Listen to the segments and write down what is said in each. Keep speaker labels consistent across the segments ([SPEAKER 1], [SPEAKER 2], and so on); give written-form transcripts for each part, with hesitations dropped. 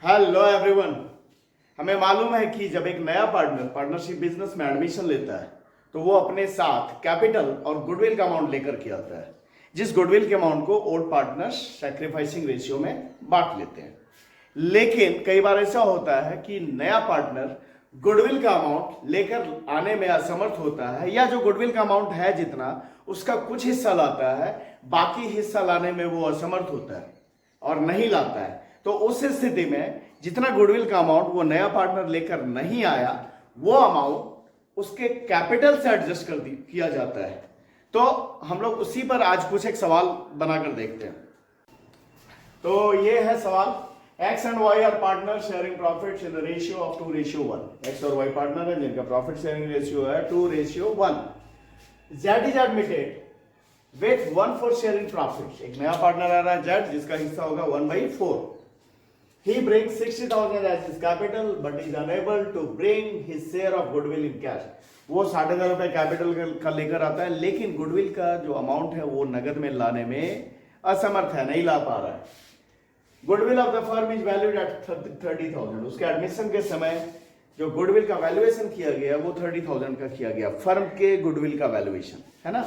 [SPEAKER 1] Hello everyone. हमें मालूम है कि जब एक नया पार्टनर पार्टनरशिप बिजनेस में एडमिशन लेता है तो वो अपने साथ कैपिटल और गुडविल का अमाउंट लेकर के आता है, जिस गुडविल के अमाउंट को ओल्ड पार्टनर्स सैक्रिफाइसिंग रेशियो में बांट लेते हैं। लेकिन कई बार ऐसा होता है कि नया पार्टनर गुडविल का अमाउंट लेकर आने में असमर्थ होता है, या जो गुडविल का अमाउंट है जितना उसका कुछ हिस्सा लाता है, बाकी हिस्सा लाने में वो असमर्थ होता है और नहीं लाता है। तो उस स्थिति में जितना गुडविल का अमाउंट वो नया पार्टनर लेकर नहीं आया, वो अमाउंट उसके कैपिटल से एडजस्ट किया जाता है। तो हम लोग उसी पर आज कुछ एक सवाल बनाकर देखते हैं। तो ये है सवाल, X and Y are partner sharing profits in the ratio of 2:1। X और वाई पार्टनर है जिनका प्रॉफिट शेयरिंग रेशियो है 2:1। Z is admitted with 1 for sharing profits। एक नया पार्टनर आ रहा है जेड, जिसका हिस्सा होगा 1/4। He brings 60,000 as his capital but is unable to bring his share of goodwill in cash। वो 60,000 रुपए कैपिटल का लेकर आता है, लेकिन गुडविल का जो अमाउंट है वो नगद में लाने में असमर्थ है, नहीं ला पा रहा है। Goodwill of the firm is valued at 30,000। उसके एडमिशन के समय जो गुडविल का वैल्यूएशन किया गया वो 30,000 का किया गया, फर्म के गुडविल का वैल्यूएशन है ना।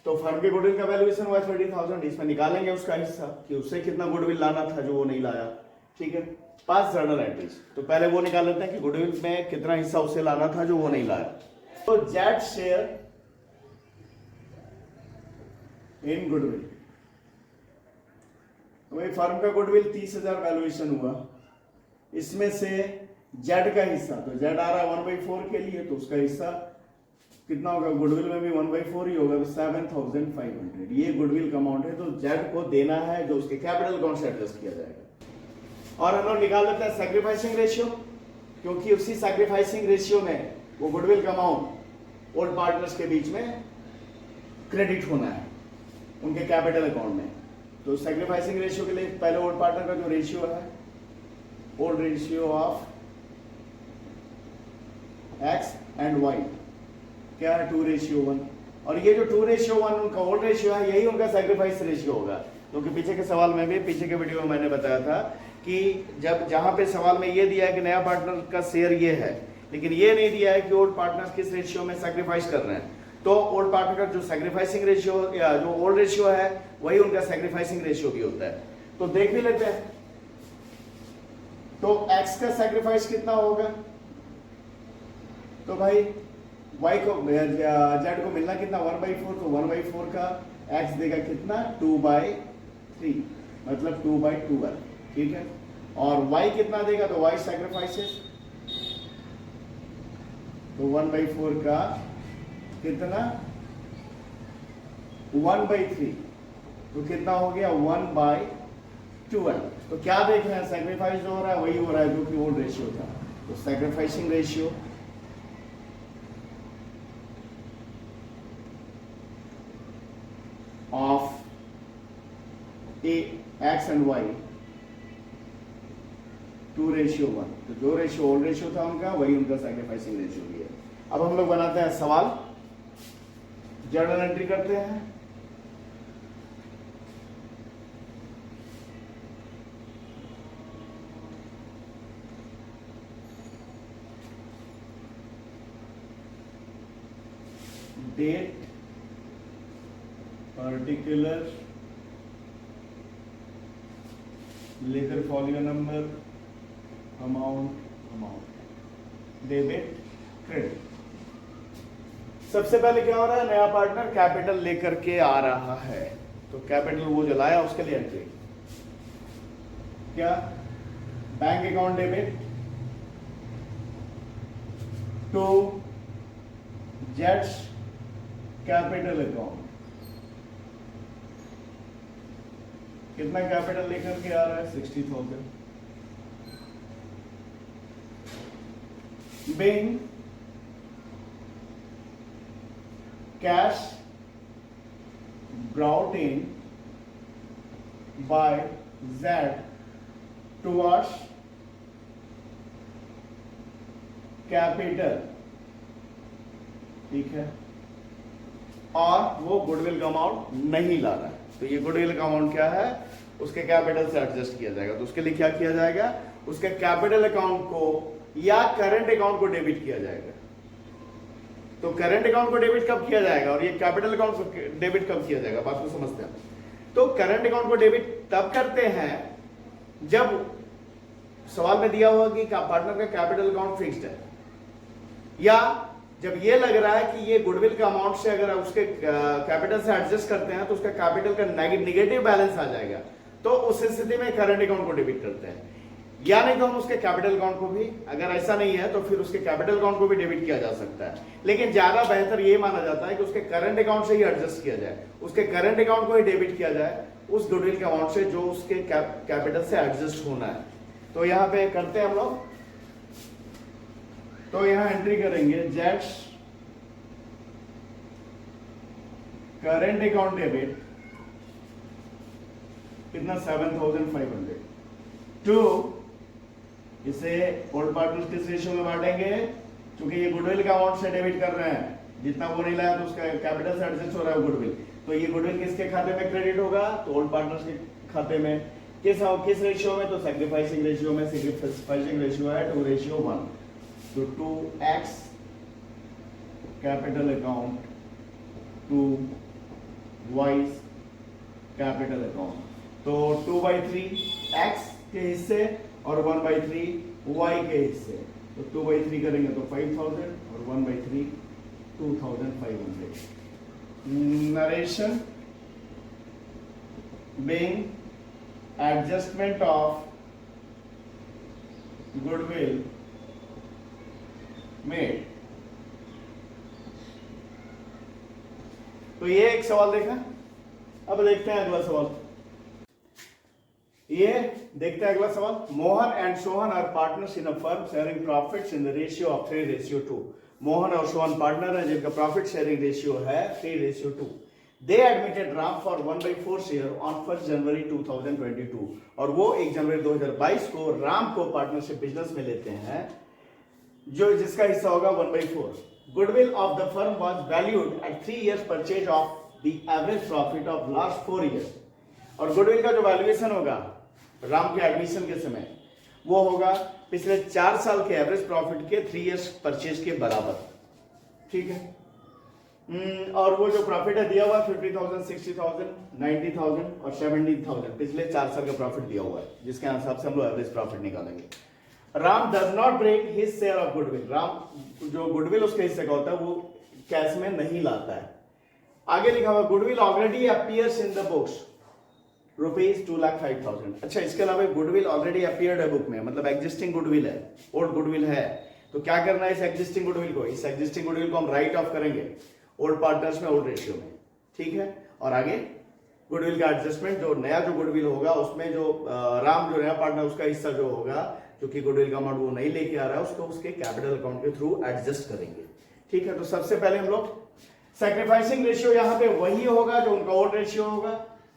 [SPEAKER 1] तो फर्म के गुडविल का वैल्यूएशन हुआ 30,000। इसमें निकालेंगे उसका हिस्सा कि उससे कितना गुडविल लाना था जो वो नहीं लाया। ठीक है, 5 जर्नल एंट्रीज। तो पहले वो निकाल लेते हैं कि गुडविल में कितना हिस्सा उसे लाना था जो वो नहीं लाया। तो जेड शेयर इन गुडविल, तो भाई फर्म का गुडविल 30,000 वैल्यूएशन हुआ, इसमें से जेड का हिस्सा, तो जेड आ रहा है 1/4 के लिए, तो उसका हिस्सा कितना होगा, गुडविल में भी 1/4 ही होगा, 7,500। ये गुडविल का अमाउंट है, तो जेड को देना है जो उसके कैपिटल अकाउंट से एडजस्ट किया जाएगा। और हम लोग निकाल लेते हैं सैक्रिफाइसिंग रेशियो, क्योंकि उसी सैक्रिफाइसिंग रेशियो में वो गुडविल का अमाउंट ओल्ड पार्टनर्स के बीच में क्रेडिट होना है उनके कैपिटल अकाउंट में। तो सैक्रिफाइसिंग रेशियो के लिए पहले ओल्ड पार्टनर का जो रेशियो है, old ratio of X and Y क्या है, 2:1। और ये जो 2:1 उनका ओल्ड रेशियो है, यही उनका सैक्रिफाइस रेशियो होगा। क्योंकि पीछे के सवाल में भी, पीछे के वीडियो में मैंने बताया था कि जब जहां पे सवाल में ये दिया है कि नया पार्टनर का शेयर ये है, लेकिन ये नहीं दिया है कि ओल्ड पार्टनर किस रेशियो में सैक्रिफाइस कर रहे हैं, तो ओल्ड पार्टनर का जो सैक्रिफाइसिंग रेशियो या जो ओल्ड रेशियो है वही उनका सैक्रिफाइसिंग रेशियो भी होता है। तो देख भी लेते हैं। तो एक्स का सैक्रिफाइस कितना होगा, तो भाई वाई को जेड को मिलना कितना 1/4, तो 1/4 का एक्स देगा कितना 2/3, मतलब 2/12। ठीक है, और y कितना देगा, तो y सैक्रिफाइसेस, तो 1/4 का कितना 1/3, तो कितना हो गया 1/12। तो क्या देख रहे हैं, सैक्रिफाइस जो हो रहा है वही हो रहा है जो कि ओल्ड रेशियो था। तो sacrificing ratio of X and Y 2:1। तो जो रेशियो ओल्ड रेशियो था उनका, वही उनका सैक्रिफाइसिंग रेशियो भी है। अब हम लोग बनाते हैं सवाल, जर्नल एंट्री करते हैं। डेट, पर्टिकुलर, लेकर folio number, amount, debit, credit. सबसे पहले क्या हो रहा है, नया पार्टनर कैपिटल लेकर के आ रहा है, तो कैपिटल वो जो लाया उसके लिए एंट्री क्या, बैंक अकाउंट डेबिट टू जेड्स कैपिटल अकाउंट। कितना कैपिटल लेकर के आ रहा है 60,000। being cash brought in by Z towards capital। ठीक है, और वो गुडविल का अमाउंट नहीं ला रहा है। तो ये गुडविल का अमाउंट क्या है, उसके कैपिटल से एडजस्ट किया जाएगा। तो उसके लिए क्या किया जाएगा, उसके कैपिटल अकाउंट को या करंट अकाउंट को डेबिट किया जाएगा। तो करंट अकाउंट को डेबिट कब किया जाएगा और ये कैपिटल अकाउंट को डेबिट कब किया जाएगा, बात को समझते हैं। तो करंट अकाउंट को डेबिट तब करते हैं जब सवाल में दिया हुआ कि पार्टनर का कैपिटल अकाउंट फिक्स्ड है, या जब ये लग रहा है कि ये गुडविल का अमाउंट से अगर उसके कैपिटल से एडजस्ट करते हैं तो उसका कैपिटल का नेगेटिव बैलेंस आ जाएगा, तो उस स्थिति में करंट अकाउंट को डेबिट करते हैं। या नहीं तो हम उसके कैपिटल अकाउंट को भी, अगर ऐसा नहीं है तो फिर उसके कैपिटल अकाउंट को भी डेबिट किया जा सकता है, लेकिन ज्यादा बेहतर ये माना जाता है कि उसके करंट अकाउंट से ही एडजस्ट किया जाए, उसके करंट अकाउंट को ही डेबिट किया जाए उस गुडविल के अमाउंट से जो उसके कैपिटल से एडजस्ट होना है। तो यहाँ पे करते हैं हम लोग, तो यहां एंट्री करेंगे जेट्स करंट अकाउंट डेबिट कितना 7500 टू, इसे ओल्ड पार्टनर्स किस रेशियो में बांटेंगे, क्योंकि ये गुडविल का अमाउंट से डेबिट कर रहे हैं, जितना वो नहीं लाया तो उसका कैपिटल से एडजस्ट हो रहा है गुडविल, तो ये गुडविल किसके खाते में क्रेडिट होगा, तो ओल्ड पार्टनर्स के खाते में। किस रेशियो में, तो सैक्रिफाइसिंग रेशियो में। सैक्रिफाइसिंग रेशियो है 2:1, तो 2x capital account to Y's capital account, तो 2/3 x के हिस्से और 1/3 y के हिस्से, तो 2/3 करेंगे तो 5000 और 1/3 2500। Narration being adjustment of goodwill made। तो ये एक सवाल देखा। अब देखते हैं अगला सवाल, ये देखते हैं अगला सवाल। Mohan and Sohan are partners in a firm sharing profits in the ratio of 3:2। Mohan और सोहन पार्टनर हैं जिनका प्रॉफिट शेयरिंग रेशियो है 3:2। They admitted Ram for 1/4 share on 1 जनवरी 2022, और वो 1 जनवरी 2022 को राम को पार्टनरशिप बिजनेस में लेते हैं, जो जिसका हिस्सा होगा 1/4। Goodwill of the firm was valued at 3 years purchase of the average profit of last 4 years, और गुडविल का जो वैल्यूएशन होगा राम के एडमिशन के समय वो होगा पिछले 4 साल के एवरेज प्रॉफिट के 3 years परचेज के बराबर। ठीक है, और वो जो प्रॉफिट है दिया हुआ 50,000, 60,000, 90,000 और 70,000 पिछले 4 साल का प्रॉफिट दिया हुआ है, जिसके हिसाब से हम लोग एवरेज प्रॉफिट निकालेंगे। Ram does not break his share of goodwill. Ram जो गुडविल उसके हिस्से का होता है वो कैश में नहीं लाता है। आगे लिखा हुआ goodwill already appears in the books ₹2,05,000। अच्छा, इसके अलावा गुडविल ऑलरेडी अपीयर्ड है बुक में, मतलब एग्जिस्टिंग गुडविल है, ओल्ड गुडविल है। तो क्या करना है इस एग्जिस्टिंग गुडविल को, इस एग्जिस्टिंग गुडविल को हम राइट ऑफ करेंगे ओल्ड पार्टनर्स में ओल्ड रेशियो में। ठीक है, और आगे गुडविल का एडजस्टमेंट, जो नया जो गुडविल होगा उसमें जो राम जो नया पार्टनर उसका हिस्सा जो होगा, क्योंकि गुडविल का अमाउंट वो नहीं लेके आ रहा है, उसको उसके कैपिटल अकाउंट के थ्रू एडजस्ट करेंगे। ठीक है, तो सबसे पहले हम लोग सैक्रिफाइसिंग रेशियो यहाँ पे वही होगा जो उनका ओल्ड रेशियो होगा,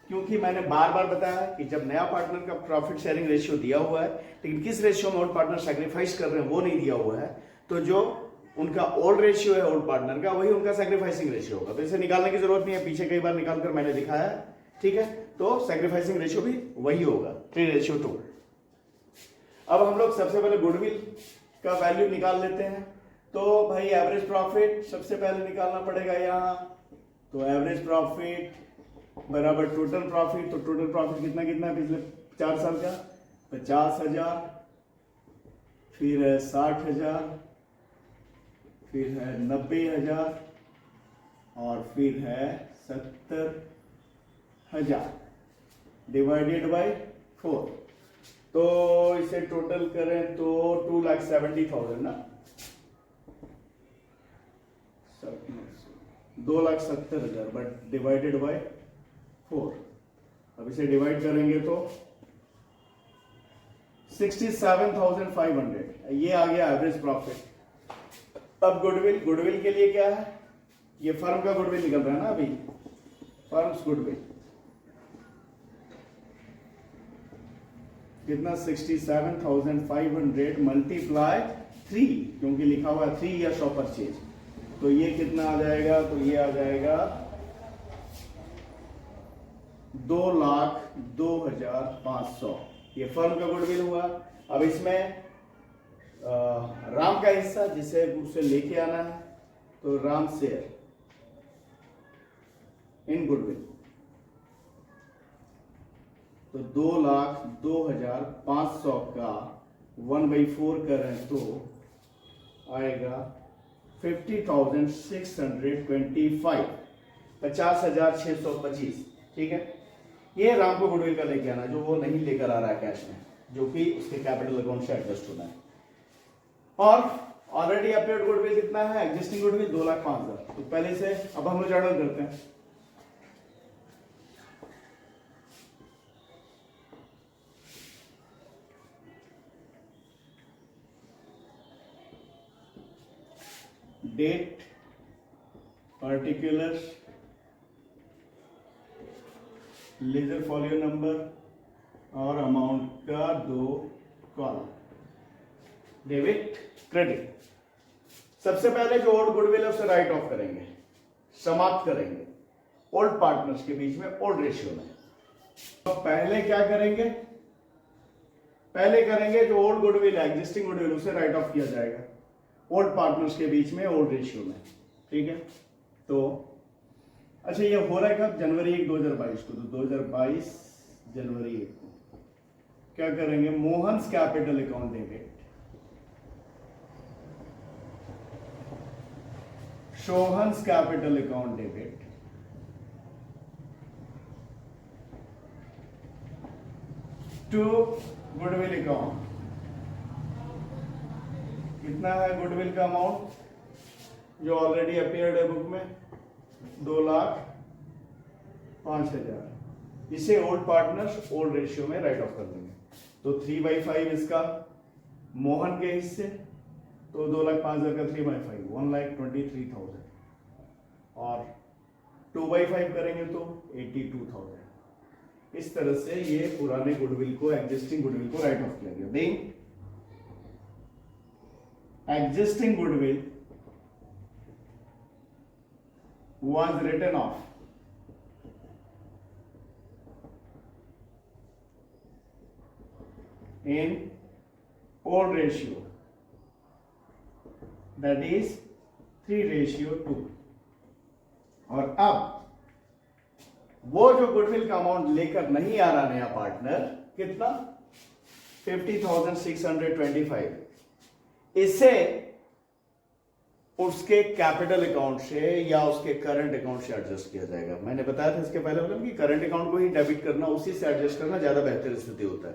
[SPEAKER 1] क्योंकि मैंने बार बार बताया कि जब नया पार्टनर का प्रॉफिट शेयरिंग रेशियो दिया हुआ है, लेकिन किस रेशियो में ओल्ड पार्टनर सैक्रिफाइस कर रहे हैं वो नहीं दिया हुआ है, तो जो उनका ओल्ड रेशियो है ओल्ड पार्टनर का वही उनका सैक्रिफाइसिंग रेशियो होगा। तो इसे निकालने की जरूरत नहीं है, पीछे कई बार निकालकर मैंने दिखाया है। ठीक है, तो सैक्रिफाइसिंग रेशियो भी वही होगा 3:2। अब हम लोग सबसे पहले गुडविल का वैल्यू निकाल लेते हैं। तो भाई एवरेज प्रॉफिट सबसे पहले निकालना पड़ेगा यहाँ, तो एवरेज प्रॉफिट बराबर टोटल प्रॉफिट। तो टोटल प्रॉफिट कितना कितना है पिछले 4 साल का, 50,000, फिर है 60,000, फिर है 90,000 और फिर है 70,000 डिवाइडेड बाय 4। तो इसे टोटल करें तो 2,70,000 ना, 2,70,000 बट डिवाइडेड बाय 4। अब इसे डिवाइड करेंगे तो 67,500 ये आ गया एवरेज प्रॉफिट। अब गुडविल के लिए क्या है, ये फर्म का गुडविल निकल रहा है ना अभी, फर्म्स गुडविल कितना 67,500 मल्टीप्लाई 3, क्योंकि लिखा हुआ है 3 years ऑफ परचेज, तो ये कितना आ जाएगा, तो ये आ जाएगा 2,00,000 2500, ये फर्म का गुडविल हुआ। अब इसमें राम का हिस्सा जिसे उसे लेके आना है, तो राम शेयर इन गुडविल, तो 2,02,500 का 1/4 करें तो आएगा 50,625, 50,625। ठीक है, ये राम को गुडविल का लेके आना जो वो नहीं लेकर आ रहा है कैश में, जो कि उसके कैपिटल अकाउंट से एडजस्ट होना है। और ऑलरेडी अपेयर्ड गुडविल कितना है, एग्जिस्टिंग गुडविल 2,05,000। तो पहले से अब हम लोग जर्नल करते हैं। Date, particular, ledger folio number और अमाउंट का 2 कॉलम, डेबिट क्रेडिट। सबसे पहले जो ओल्ड गुडविल है उसे राइट ऑफ करेंगे, समाप्त करेंगे ओल्ड पार्टनर्स के बीच में ओल्ड रेशियो में। तो पहले क्या करेंगे, पहले करेंगे जो ओल्ड गुडविल है, एग्जिस्टिंग गुडविल, उसे राइट ऑफ किया जाएगा ओल्ड पार्टनर्स के बीच में ओल्ड रेशियो में। ठीक है, तो अच्छा ये हो रहा है कब, जनवरी 1, 2022 को। तो 2022 जनवरी 1 को क्या करेंगे, Mohan's capital account debit, Sohan's capital account debit, to goodwill account. कितना है गुडविल का अमाउंट जो ऑलरेडी अपीयर्ड है बुक में, 2,05,000। इसे ओल्ड पार्टनर्स ओल्ड रेशियो में राइट ऑफ कर देंगे। तो 3/5 इसका मोहन के हिस्से, तो 2,05,000 का 3/5 1,23,000, और 2/5 करेंगे तो 82,000। इस तरह से ये पुराने गुडविल को, एग्जिस्टिंग गुडविल को राइट ऑफ किया गया। Then existing goodwill was written off in old ratio, that is 3:2। और अब वो जो गुडविल का अमाउंट लेकर नहीं आ रहा नया पार्टनर, कितना, 50,625, इसे उसके कैपिटल अकाउंट से या उसके करंट अकाउंट से एडजस्ट किया जाएगा। मैंने बताया था इसके पहले मतलब कि करंट अकाउंट को ही डेबिट करना, उसी से एडजस्ट करना ज्यादा बेहतर स्थिति होता है।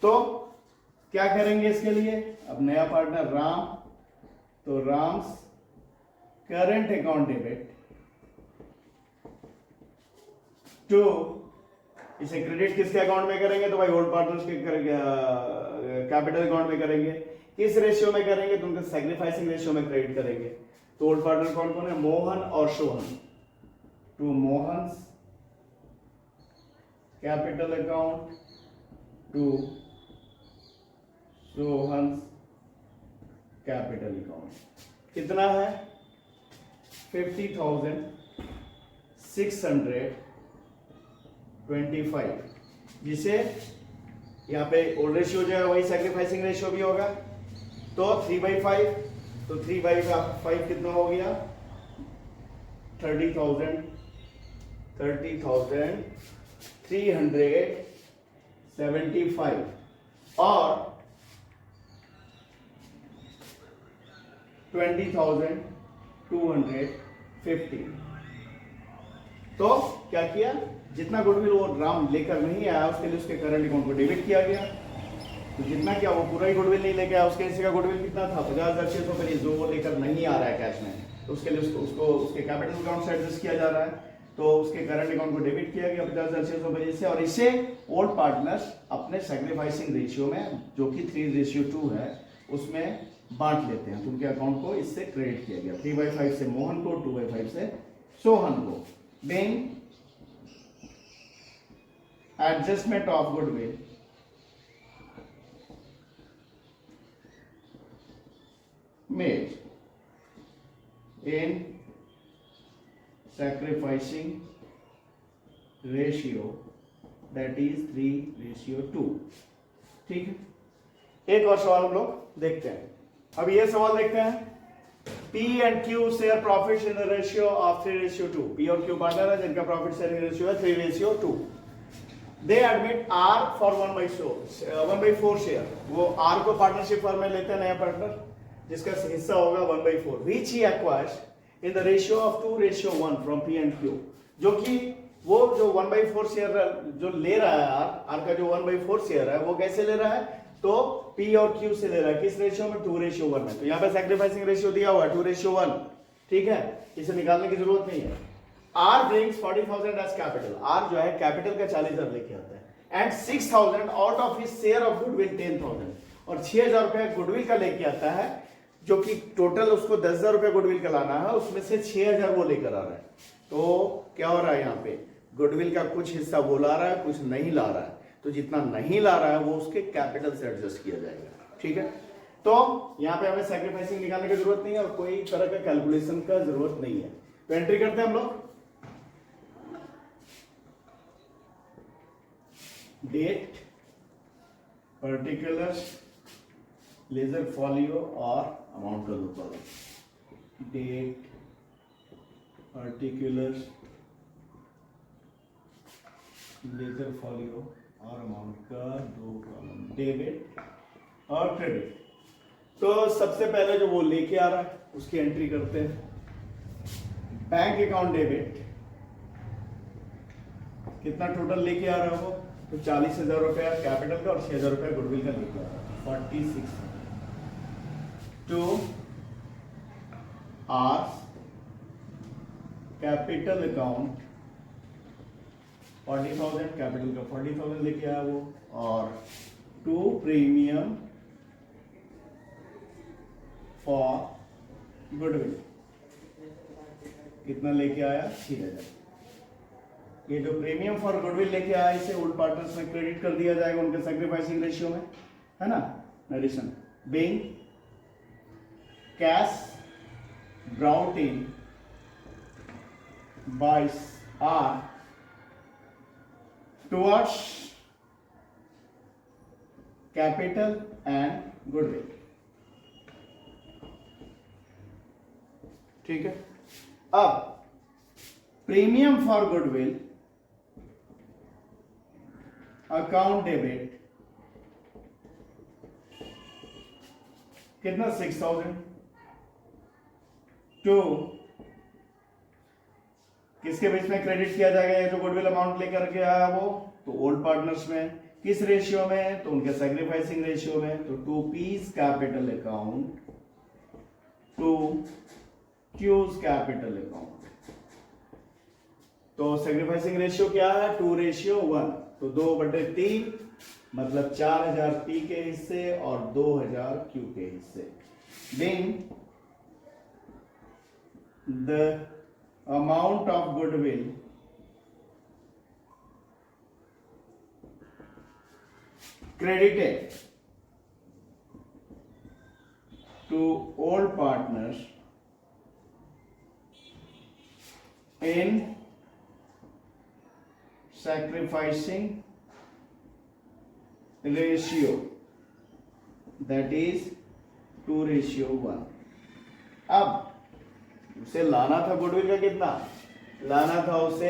[SPEAKER 1] तो क्या करेंगे इसके लिए, अब नया पार्टनर राम, तो Ram's current account debit to, इसे क्रेडिट किसके अकाउंट में करेंगे, तो भाई ओल्ड पार्टनर्स के कैपिटल अकाउंट में करेंगे। किस रेशियो में करेंगे, तो उनके सैक्रिफाइसिंग रेशियो में क्रेडिट करेंगे। तो ओल्ड पार्टनर कौन कौन है, मोहन और Sohan, to Mohan's capital account to Sohan's capital account. कितना है, 50,625, जिसे यहाँ पे ओल्ड रेशियो जो है वही सैक्रिफाइसिंग रेशियो भी होगा। तो 3/5, तो 3/5 कितना हो गया, 30,375, और 20,250। तो क्या किया, जितना गुडविल वो राम लेकर नहीं आया उसके लिए उसके करंट अकाउंट को डेबिट किया गया। तो जितना क्या, वो पूरा ही गुडविल नहीं लेके आया, उसके हिस्से का गुडविल कितना था, 50,625, जो वो लेकर नहीं आ रहा है कैश में, तो उसके लिए उसको उसके कैपिटल अकाउंट से एडजस्ट किया जा रहा है। तो उसके करंट अकाउंट को डेबिट किया गया 50,625 से, और इसे ओल्ड पार्टनर्स अपने सैक्रिफाइसिंग रेशियो में, जो कि 3:2 है, उसमें बांट लेते हैं। तो उनके अकाउंट को इससे क्रेडिट किया गया, 3/5 से मोहन को, 2/5 से सोहन को। Then adjustment of goodwill made in sacrificing ratio that is 3:2। ठीक है, एक और सवाल हम लोग देखते हैं। अब ये सवाल देखते हैं, P and Q share profits in the ratio of 3:2। P और Q पार्टनर है जिनका प्रॉफिट शेयरिंग रेशियो है 3:2। They admit R for 1/4 share. वो R को पार्टनरशिप फॉर्म में लेते हैं, नया पार्टनर जिसका हिस्सा होगा 1/4, which he acquires in the ratio of 2:1 from P and Q। जो कि वो जो 1/4 शेयर जो ले रहा है R का जो 1/4 शेयर है वो कैसे ले रहा है, तो P और Q से ले रहा है, किस रेशियो में, 2:1 में। तो यहाँ पे सैक्रिफाइसिंग रेशियो दिया हुआ है 2:1। ठीक है, इसे निकालने की जरूरत नहीं है। R brings 40,000 as capital। R जो है कैपिटल का 40,000 लेके आता है, and 6,000 out of his share of goodwill 10,000, और 6,000 रुपया गुडविल का लेके आता है, जो कि टोटल उसको 10,000 रुपया गुडविल का लाना है, उसमें से 6,000 वो लेकर आ रहा है। तो क्या हो रहा है यहाँ पे, गुडविल का कुछ हिस्सा वो ला रहा है, कुछ नहीं ला रहा है। तो जितना नहीं ला रहा है वो उसके कैपिटल से एडजस्ट किया जाएगा। ठीक है, तो यहाँ पे हमें सैक्रिफाइसिंग निकालने की जरूरत नहीं है और कोई तरह का कैलकुलेशन का जरूरत नहीं है। तो एंट्री करते हैं हम लोग, डेट, पर्टिकुलर, लेजर फॉलियो और अमाउंट का दो column. Date, particular, ledger folio और अमाउंट का दो कॉलम, डेबिट और क्रेडिट। तो सबसे पहले जो वो लेके आ रहा है उसकी एंट्री करते हैं। बैंक अकाउंट डेबिट, कितना टोटल लेके आ रहा है वो, तो 40,000 रुपया कैपिटल का और 6,000 रुपया गुडविल का लेके आ रहा है, 46। To R capital account 40,000, capital का 40,000 लेके आया वो, और टू प्रीमियम फॉर गुडविल कितना लेके आया, 6,000। ये जो प्रीमियम फॉर गुडविल लेके आया इसे ओल्ड पार्टनर्स में क्रेडिट कर दिया जाएगा उनके सैक्रिफाइसिंग रेशियो में, है ना। Addition being cash brought in by R towards capital and goodwill। ठीक है, अब premium for goodwill account debit कितना, 6,000। टू किसके बीच में क्रेडिट किया जाएगा, ये जो गुडविल अमाउंट लेकर के आया वो, तो ओल्ड पार्टनर्स में, किस रेशियो में, तो उनके सैक्रिफाइसिंग रेशियो में। तो to P's capital account to Q's capital account. तो सैक्रिफाइसिंग रेशियो क्या है, 2:1। तो 2/3 मतलब 4,000 पी के हिस्से और 2,000 क्यू के हिस्से। Being the amount of goodwill credited to all partners in sacrificing ratio, that is 2:1। अब उसे लाना था गुडविल का कितना, लाना था उसे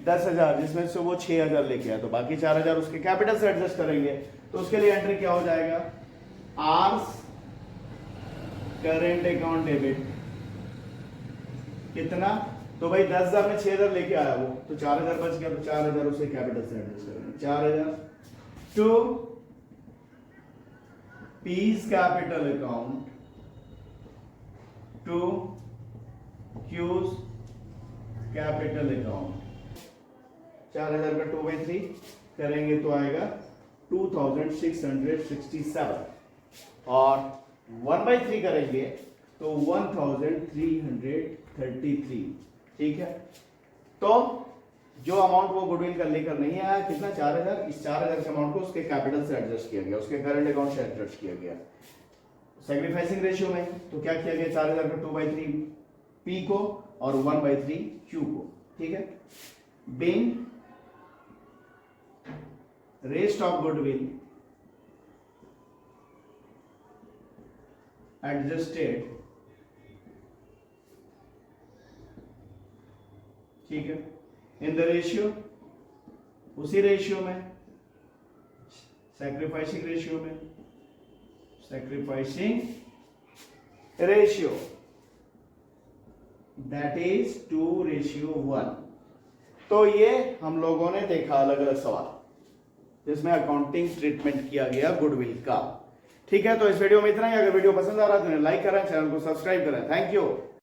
[SPEAKER 1] 10,000, जिसमें से वो 6,000 लेके आया, तो बाकी 4,000 उसके कैपिटल से एडजस्ट करेंगे। तो उसके लिए एंट्री क्या हो जाएगा, आर्स करेंट अकाउंट डेबिट कितना, तो भाई 10,000 में 6,000 लेके आया वो, तो 4,000 बच गया, तो 4,000 उसे कैपिटल से एडजस्ट करेंगे, 4,000। To P's capital account to Q's capital account, 4,000 का 2/3 करेंगे तो आएगा 2,667, और 1/3 करेंगे तो 1,333। ठीक है, तो जो अमाउंट वो गुडविल का लेकर नहीं आया, कितना, 4,000, इस 4,000 के अमाउंट को उसके कैपिटल से एडजस्ट किया गया, उसके करंट अकाउंट से एडजस्ट किया गया सैक्रिफाइसिंग रेशियो में। तो क्या किया गया, 4,000 का 2/3 P को और 1/3 Q को। ठीक है, being rest of goodwill adjusted, ठीक है, इन द रेशियो, उसी रेशियो में, सैक्रिफाइसिंग रेशियो में, सैक्रिफाइसिंग रेशियो दैट इज 2:1। तो ये हम लोगों ने देखा अलग अलग सवाल जिसमें अकाउंटिंग ट्रीटमेंट किया गया गुडविल का। ठीक है, तो इस वीडियो में इतना ही। अगर वीडियो पसंद आ रहा है तो लाइक करें, चैनल को सब्सक्राइब करें। Thank you.